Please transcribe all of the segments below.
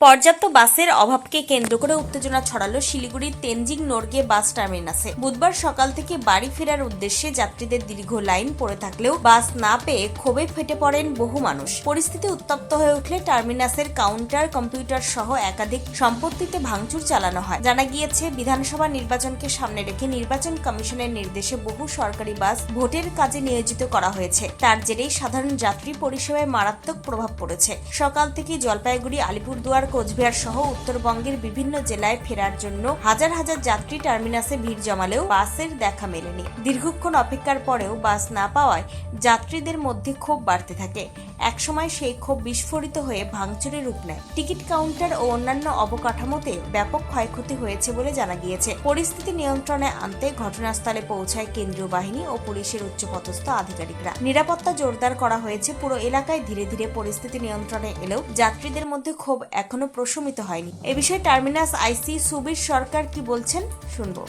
পর্যাপ্ত বাসের অভাবকে কেন্দ্র করে উত্তেজনা ছড়ালো শিলিগুড়ির তেনজিং নোরগে বাস টার্মিনাসে। বুধবার সকাল থেকে বাড়ি ফেরার উদ্দেশ্যে যাত্রীদের দীর্ঘ লাইন পড়ে থাকলেও বাস না পেয়ে ক্ষোভে ফেটে পড়েন বহু মানুষ। পরিস্থিতি উত্তপ্ত হয়ে উঠলে টার্মিনাসের কাউন্টার, কম্পিউটার সহ একাধিক সম্পত্তিতে ভাঙচুর চালানো হয়। জানা গিয়েছে, বিধানসভা নির্বাচনকে সামনে রেখে নির্বাচন কমিশনের নির্দেশে বহু সরকারি বাস ভোটের কাজে নিয়োজিত করা হয়েছে। তার জেরেই সাধারণ যাত্রী পরিষেবায় মারাত্মক প্রভাব পড়েছে। সকাল থেকে জলপাইগুড়ি, আলিপুরদুয়ার, কোচবিহার সহ উত্তরবঙ্গের বিভিন্ন জেলায় ফেরার জন্য হাজার হাজার যাত্রী টার্মিনাসে ভিড় জমালেও বাসের দেখা মেলেনি। দীর্ঘক্ষণ অপেক্ষার পরেও বাস না পাওয়ায় যাত্রীদের মধ্যে ক্ষোভ বাড়তে থাকে। একসময় সেই ক্ষোভ বিস্ফোরিত হয়ে ভাঙচুরে রূপ নেয়। টিকিট কাউন্টার ও অন্যান্য অবকাঠামোতে ব্যাপক ক্ষয়ক্ষতি হয়েছে বলে জানা গিয়েছে। পরিস্থিতি নিয়ন্ত্রণে আনতে ঘটনাস্থলে পৌঁছায় কেন্দ্রীয় বাহিনী ও পুলিশের উচ্চপদস্থ আধিকারিকরা। নিরাপত্তা জোরদার করা হয়েছে। পুরো এলাকায় ধীরে ধীরে পরিস্থিতি নিয়ন্ত্রণে এলেও যাত্রীদের মধ্যে ক্ষোভ এখনো প্রশমিত হয়নি। এ বিষয়ে টার্মিনাস আইসি সুবীর সরকার কি বলছেন শুনবো।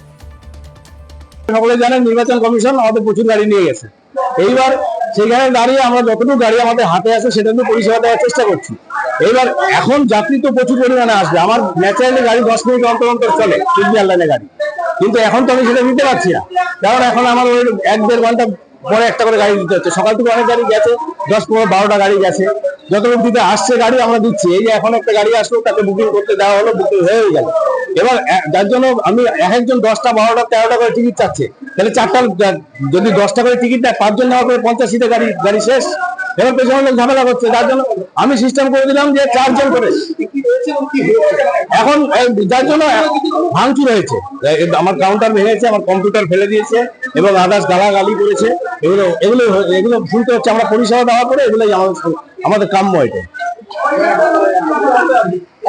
সকলে জানেন, নির্বাচন কমিশন আমাদের প্রচুর গাড়ি নিয়ে গেছে। এইবার সেখানে দাঁড়িয়ে আমরা যতটুকু গাড়ি আমাদের হাতে আছে সেটা নিয়ে পরিষেবা দেওয়ার চেষ্টা করছি। এইবার এখন যাত্রী তো প্রচুর পরিমাণে আসবে। আমার ন্যাচারালি গাড়ি 10 মিনিট অন্তর অন্তর চলে, কুচবিহার লাইনে গাড়ি, কিন্তু এখন তো আমি সেটা নিতে পারছি না। কারণ এখন আমার ওই 1-1.5 ঘন্টা পরে একটা করে গাড়ি দিতে হচ্ছে। সকাল থেকে অনেক গাড়ি গেছে, 10-15-12টা গাড়ি গেছে। যতটুকু দিতে আসছে গাড়ি আমরা দিচ্ছি। এই যে এখন একটা গাড়ি আসলো, তাকে বুকিং করতে দেওয়া হলো, বুকিং হয়ে গেল। এবার যার জন্য আমি একজন 10টা, 12টা, 13টা করে টিকিট চাচ্ছে, তাহলে 4টা যদি 10টা করে টিকিট দেয়, 5 জন নেওয়া করে 50 সিটে গাড়ি শেষ। এবার পেছনে লোক ঝামেলা করছে, যার জন্য আমি সিস্টেম করে দিলাম যে 4 জন করে। এখন যার জন্য ভাঙচুর হয়েছে, আমার কাউন্টার ভেঙেছে, আমার কম্পিউটার ফেলে দিয়েছে এবং আদার্স গালাগালি করেছে। এগুলো শুনতে হচ্ছে। আমরা পরিষেবা দেওয়ার পরে এগুলোই আমাদের কাম্য। এটা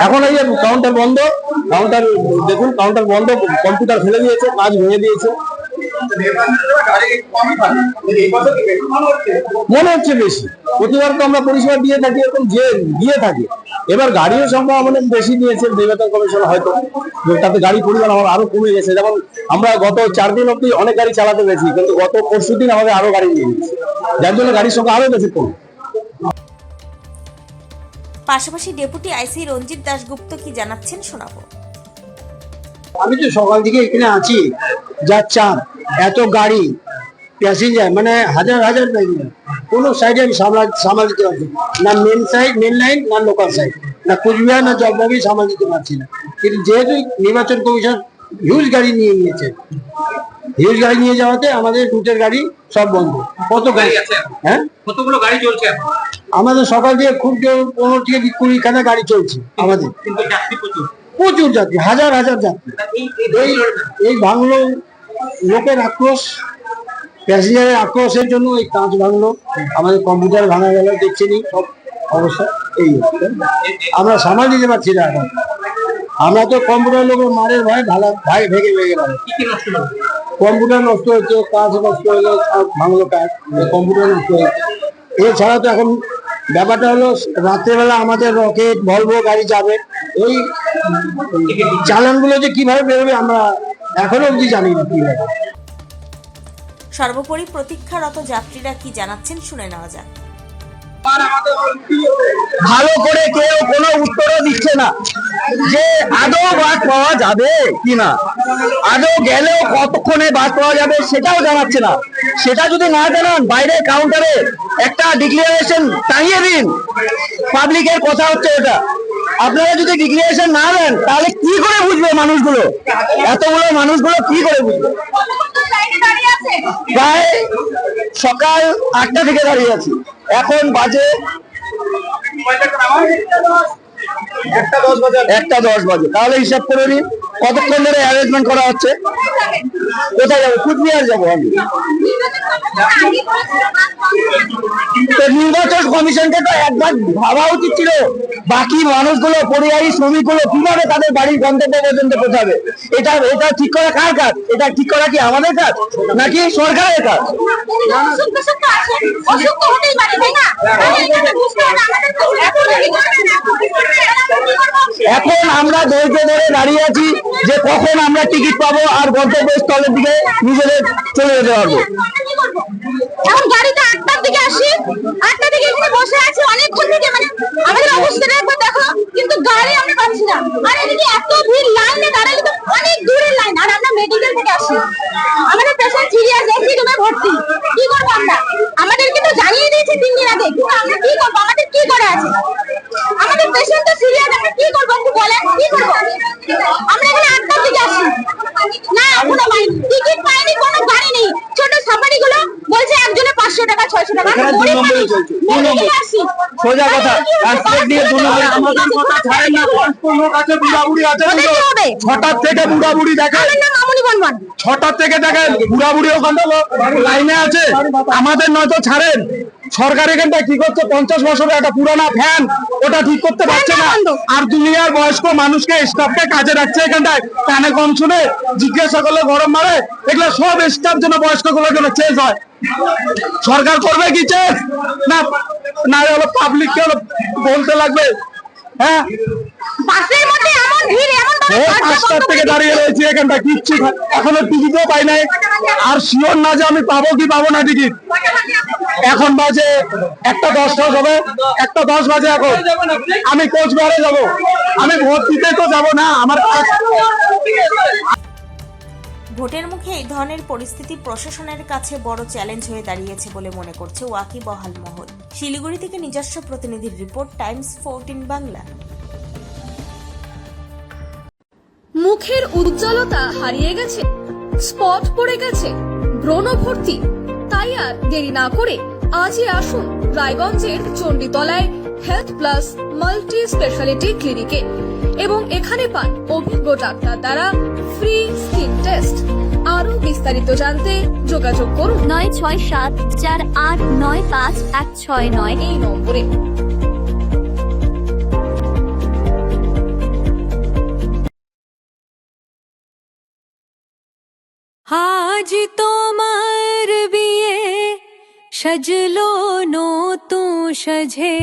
এখন এই যে কাউন্টার বন্ধ, কাউন্টার দেখুন, কাউন্টার বন্ধ, কম্পিউটার ফেলে দিয়েছে, কাজ ভেঙে দিয়েছে। মনে হচ্ছে বেশি। প্রতিবার তো আমরা পরিষেবা দিয়ে থাকি, এরকম দিয়ে থাকি। এবার গাড়িও সংখ্যা অনেক বেশি দিয়েছে নির্বাচন কমিশন, হয়তো তাতে গাড়ি পরিমাণ আমার আরো কমে গেছে। যেমন আমরা গত 4 দিন অব্দি অনেক গাড়ি চালাতে পেরেছি, কিন্তু গত পরশু দিন আমাদের আরো গাড়ি নিয়ে নিয়েছে, যার জন্য গাড়ির সংখ্যা আরো বেশি কম। পাশাপাশি ডেপুটি আইসি রঞ্জিত দাশগুপ্ত কি জানাচ্ছেন শোনাবো। আমি তো সকাল থেকে এখানে আছি, যা চাপ, এত গাড়ি, প্যাসেঞ্জার, মানে হাজার হাজার প্যাসেঞ্জার, কোনো সাইডে আমি সামাল দিতে পারছি না। মেন লাইন না লোকাল সাইড, না কুচবিহার না জলপাইগুড়ি সামাল দিতে পারছি না। কিন্তু যেহেতু নির্বাচন কমিশন হিউজ গাড়ি নিয়ে নিয়েছে, হিউজ গাড়ি নিয়ে যাওয়াতে আমাদের রুটের গাড়ি সব বন্ধ। কত গাড়ি আছে? হ্যাঁ, কতগুলো গাড়ি চলছে আমাদের? সকাল থেকে খুব 15 থেকে 20খানা গাড়ি চলছে আমাদের, কিন্তু যাত্রী প্রচুর যাত্রী, হাজার হাজার যাত্রী। এই ভাঙলো, লোকের আক্রোশ, প্যাসেঞ্জারের আক্রোশের জন্য এই কাঁচ ভাঙলো, আমাদের কম্পিউটার ভাঙা গেল, দেখছেন সব অবস্থা। এই আমরা সামাল দিতে পারছি না এখন। আমরা তো কম্পিউটার লোকের মারের ভয় ভেঙে পারে। কম্পিউটার নষ্ট হয়েছে, কাঁচ নষ্ট হলো, ভাঙলো কাঁচ, কম্পিউটার নষ্ট হয়েছে। এছাড়া তো এখন ব্যাপারটা হলো, রাত্রেবেলা আমাদের রকেট, ভলভো গাড়ি যাবে, ওই চালানগুলো যে কিভাবে বেরোবে আমরা এখনো অবধি জানি না কিভাবে। সর্বোপরি প্রতীক্ষারত যাত্রীরা কি জানাচ্ছেন শুনে নেওয়া যাক। ভালো করে কেউ কোনো উত্তরও দিচ্ছে না যে আদৌ বাস পাওয়া যাবে কিনা, আদৌ গেলেও কতক্ষণে বাস পাওয়া যাবে সেটাও জানাচ্ছে না। সেটা যদি না জানান, বাইরে কাউন্টারে একটা ডিক্লারেশন টাঙিয়ে দিন। পাবলিকের কথা হচ্ছে এটা। আপনারা যদি ডিক্লারেশন না দেন, তাহলে কি করে বুঝবে মানুষগুলো? এতগুলো মানুষগুলো কি করে বুঝবে? প্রায় সকাল 8টা থেকে দাঁড়িয়ে আছি, এখন বাজে 1:10 বাজে। তাহলে হিসাব করে নিন কতক্ষণ ধরে অ্যারেঞ্জমেন্ট করা হচ্ছে। কোথায় যাবো? কুচবিহার যাবো আমি। তো নির্বাচন কমিশনকে তো একবার ভাবা উচিত ছিল, বাকি মানুষগুলো, পরিযায়ী শ্রমিকগুলো কিভাবে তাদের বাড়ির গন্তব্য পর্যন্ত পৌঁছাবে। এটা ঠিক করা কার কাজ? এটা ঠিক করা কি আমাদের কাজ নাকি সরকারের কাজ? এখন আমরা ধৈর্য ধরে দাঁড়িয়ে আছি যে কখন আমরা টিকিট পাবো আর গন্তব্যস্থলের দিকে নিজেদের চলে যেতে পারবো। এখন গাড়িতে 8টার দিকে আসি, 8টা থেকে এখানে বসে আছি অনেকক্ষণ থেকে, মানে আমাদের অবস্থাটা একবার দেখো, কিন্তু গাড়ি আমরা পাচ্ছি না। আর এদিকে এত ভিড়, লাইনে দাঁড়ালে তো অনেক দূরের লাইন, আর আমরা মেডিকেল থেকে আসি, আমাদের পেশেন্ট সিরিয়াস এসি রুমে ভর্তি। কি করবো আমরা? আমাদেরকে তো জানিয়ে দিয়েছে 3 দিন আগে, কিন্তু আমরা কি করবো? আমাদের কি করে আছে? আমাদের পেশেন্ট তো সিরিয়াস, আমরা কি করবো একটু বলেন, কি করবো? আমরা এখানে 8টার দিকে আসি, না এখনো পাইনি, টিকিট পাইনি, কোনো গাড়ি নেই। ছোট সাফারি গুলো বলছে একজনে 500 টাকা 600 টাকা। এখানে 2 নম্বরে চলছে, 2 নম্বর। সোজা কথা, রাস্তা দিয়ে 2 নম্বরে আমাদের কথা ছাড়েন না। বয়স্ক লোক আছে, বুড়াবুড়ি আছে, ওদের কি হবে? 6টার থেকে বুড়াবুড়ি দেখে, আমার নাম মামুনি বনবন। 6টার থেকে দেখেন বুড়াবুড়ি ওখানে লাইনে আছে, আমাদের নয়তো ছাড়েন। সরকার এখানটায় কি করছে, 50 বছরের একটা পুরানা ফ্যান ওটা ঠিক করতে পারছে না, আর দুনিয়ার বয়স্ক মানুষকে স্টাফকে কাজে রাখছে এখানটায়, কানে কম শুনে জিজ্ঞাসা করলে গরম মারে। এগুলো সব স্টাফ জন্য, বয়স্ক গুলোর জন্য চেঞ্জ হয়। সরকার করবে কি চেঞ্জ? না না, হলো পাবলিককে হলো বলতে লাগবে। হ্যাঁ, বাসের মধ্যে এমন ভিড়, এমন ভাবে এই দরজা 5টার বন্ধ থেকে করে দাঁড়িয়ে রয়েছি এখানটা, কিচ্ছু এখনো টিকিটও পাই নাই, আর শিওর না যে আমি পাবো কি পাবো না টিকিট। এখন বাজে 1:10 হবে, 1:10 বাজে এখন। আমি কোচবিহারে যাব, আমি ভোট দিতে তো যাব না, আমার ভোটের মুখে এই ধরনের পরিস্থিতি প্রশাসনের কাছে বড় চ্যালেঞ্জ হয়ে দাঁড়িয়েছে বলে মনে করছে ওয়াকিবহাল মহল। শিলিগুড়ি থেকে নিজস্ব প্রতিনিধির রিপোর্ট, টাইমস 14 বাংলা। মুখের উজ্জ্বলতা হারিয়ে গেছে, স্পট পড়ে গেছে, ব্রণ ভর্তি, তাই আর দেরি না করে আজই আসুন রায়গঞ্জের চণ্ডীতলায় হেলথ প্লাস মাল্টি স্পেশালিটি ক্লিনিকে এবং এখানে পান অভিজ্ঞ ডাক্তার দ্বারা ফ্রি স্কিন টেস্ট। আরো বিস্তারিত জানতে যোগাযোগ করুন 9674895169 এই নম্বরে। আজ তোমার বিয়ে সাজলো নতুন সাজে